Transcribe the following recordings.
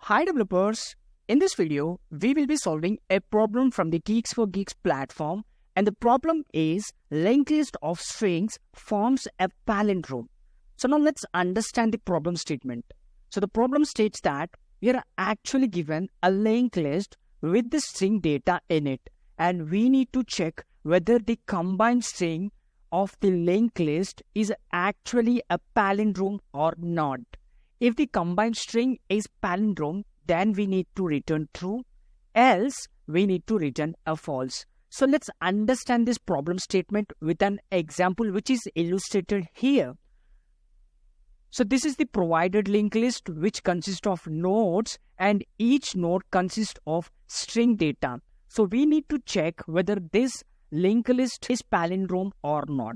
Hi developers, in this video, we will be solving a problem from the GeeksforGeeks platform, and the problem is linked list of strings forms a palindrome. So now let's understand the problem statement. So the problem states that we are actually given a linked list with the string data in it, and we need to check whether the combined string of the linked list is actually a palindrome or not. If the combined string is palindrome, then we need to return true, else we need to return a false. So let's understand this problem statement with an example which is illustrated here. So this is the provided linked list which consists of nodes, and each node consists of string data. So we need to check whether this linked list is palindrome or not.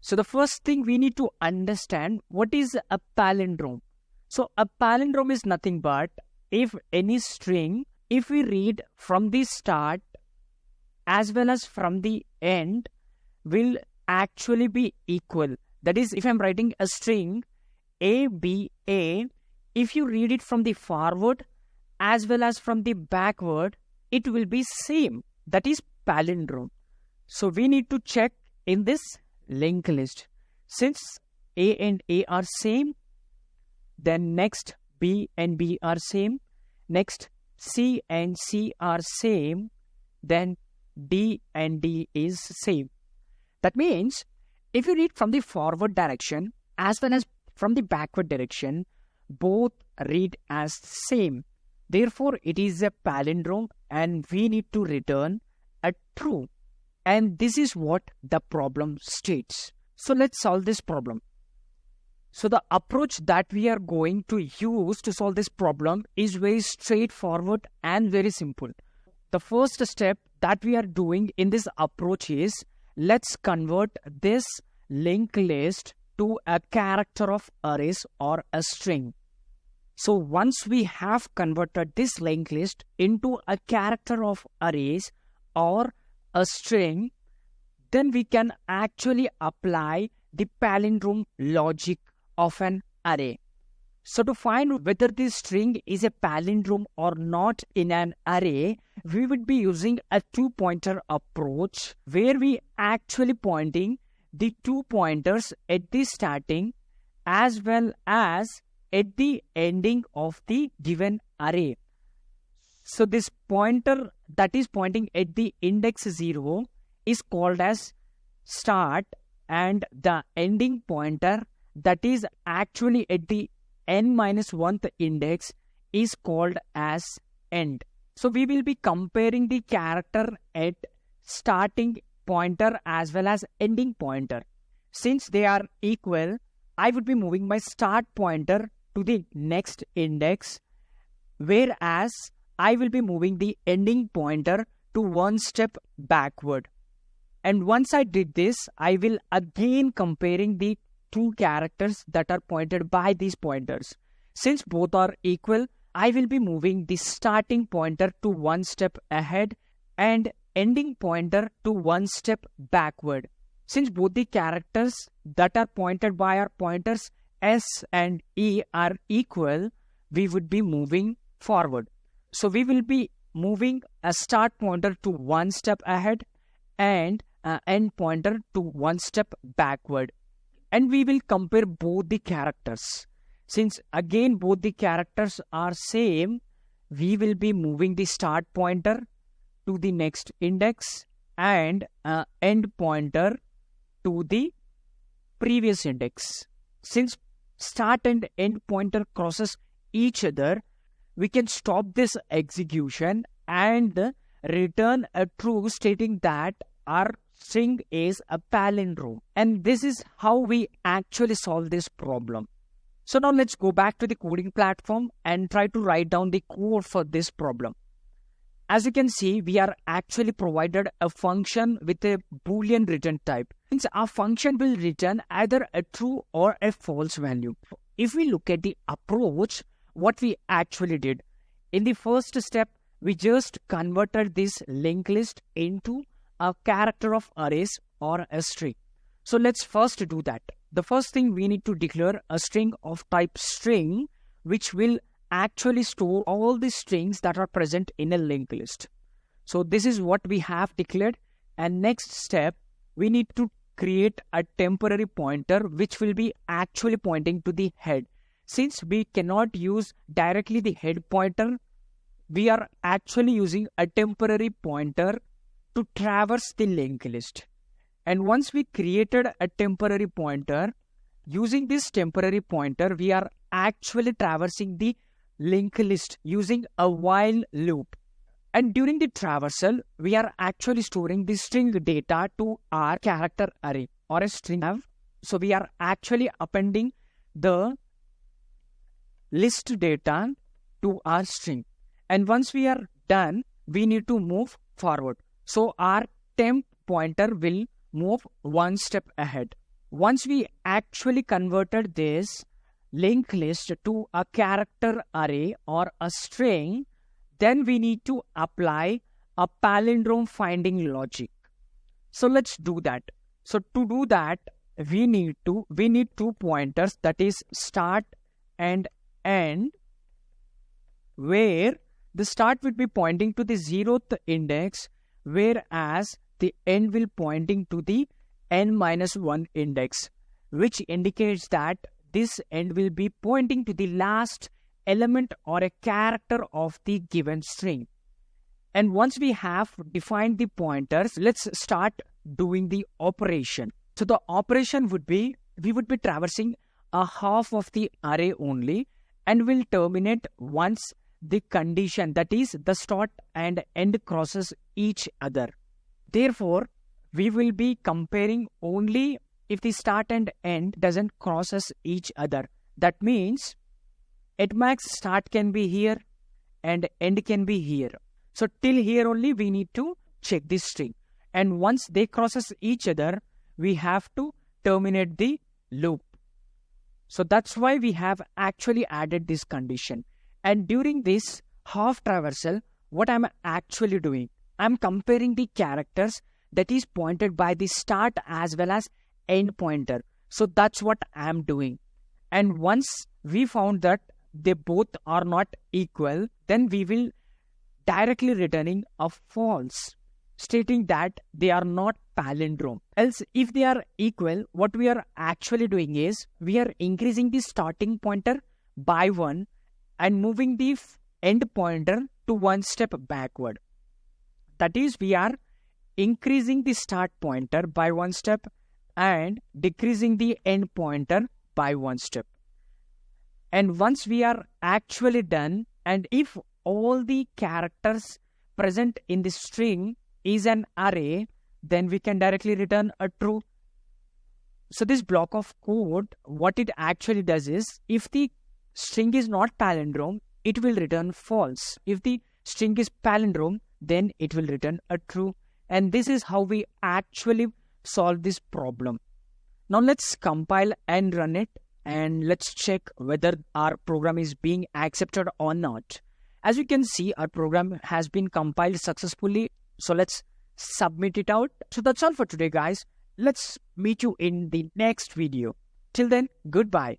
So the first thing we need to understand, what is a palindrome? So a palindrome is nothing but if any string, if we read from the start as well as from the end, will actually be equal. That is, if I'm writing a string A, B, A, if you read it from the forward as well as from the backward, it will be same. That is palindrome. So we need to check in this linked list. Since A and A are same, then next B and B are same, next C and C are same, then D and D is same. That means if you read from the forward direction as well as from the backward direction, both read as same. Therefore, it is a palindrome and we need to return a true. And this is what the problem states. So let's solve this problem. So the approach that we are going to use to solve this problem is very straightforward and very simple. The first step that we are doing in this approach is, let's convert this linked list to a character of arrays or a string. So once we have converted this linked list into a character of arrays or a string, then we can actually apply the palindrome logic of an array. So to find whether this string is a palindrome or not in an array, we would be using a two-pointer approach where we actually pointing the two pointers at the starting as well as at the ending of the given array. So this pointer that is pointing at the index 0 is called as start, and the ending pointer that is actually at the n-1th index is called as end. So we will be comparing the character at starting pointer as well as ending pointer. Since they are equal, I would be moving my start pointer to the next index, whereas I will be moving the ending pointer to one step backward. And once I did this, I will again comparing the two characters that are pointed by these pointers. Since both are equal, I will be moving the starting pointer to one step ahead and ending pointer to one step backward. Since both the characters that are pointed by our pointers S and E are equal, we would be moving forward. So we will be moving a start pointer to one step ahead and end pointer to one step backward. And we will compare both the characters. Since again both the characters are same, we will be moving the start pointer to the next index and end pointer to the previous index. Since start and end pointer crosses each other, we can stop this execution and return a true stating that our string is a palindrome. And this is how we actually solve this problem. So now let's go back to the coding platform and try to write down the code for this problem. As you can see, we are actually provided a function with a Boolean return type. Means our function will return either a true or a false value. If we look at the approach, what we actually did, in the first step, we just converted this linked list into a character of arrays or a string. So let's first do that. The first thing, we need to declare a string of type string which will actually store all the strings that are present in a linked list. So this is what we have declared. And next step, we need to create a temporary pointer which will be actually pointing to the head. Since we cannot use directly the head pointer, we are actually using a temporary pointer to traverse the linked list. And once we created a temporary pointer, using this temporary pointer, we are actually traversing the linked list using a while loop. And during the traversal, we are actually storing the string data to our character array or a string. So we are actually appending the list data to our string. And once we are done, we need to move forward. So our temp pointer will move one step ahead. Once we actually converted this linked list to a character array or a string, then we need to apply a palindrome finding logic. So let's do that. So to do that, we need two pointers, that is start and end, where the start will be pointing to the 0th index, whereas the end will pointing to the n-1 index, which indicates that this end will be pointing to the last element or a character of the given string. And once we have defined the pointers, let's start doing the operation. So the operation would be, we would be traversing a half of the array only, and will terminate once the condition, that is the start and end, crosses each other. Therefore, we will be comparing only if the start and end doesn't crosses each other. That means at max start can be here and end can be here. So till here only we need to check this string. And once they crosses each other, we have to terminate the loop. So that's why we have actually added this condition. And during this half traversal, what I'm actually doing, I'm comparing the characters that is pointed by the start as well as end pointer. So that's what I'm doing. And once we found that they both are not equal, then we will directly returning a false, stating that they are not palindrome. Else, if they are equal, what we are actually doing is we are increasing the starting pointer by 1 and moving the end pointer to one step backward. That is, we are increasing the start pointer by one step and decreasing the end pointer by one step. And once we are actually done, and if all the characters present in the string is an array, then we can directly return a true. So this block of code, what it actually does is, if the string is not palindrome, it will return false. If the string is palindrome, then it will return a true. And this is how we actually solve this problem. Now let's compile and run it, and let's check whether our program is being accepted or not. As you can see, our program has been compiled successfully. So let's submit it out. So that's all for today, guys. Let's meet you in the next video. Till then, goodbye.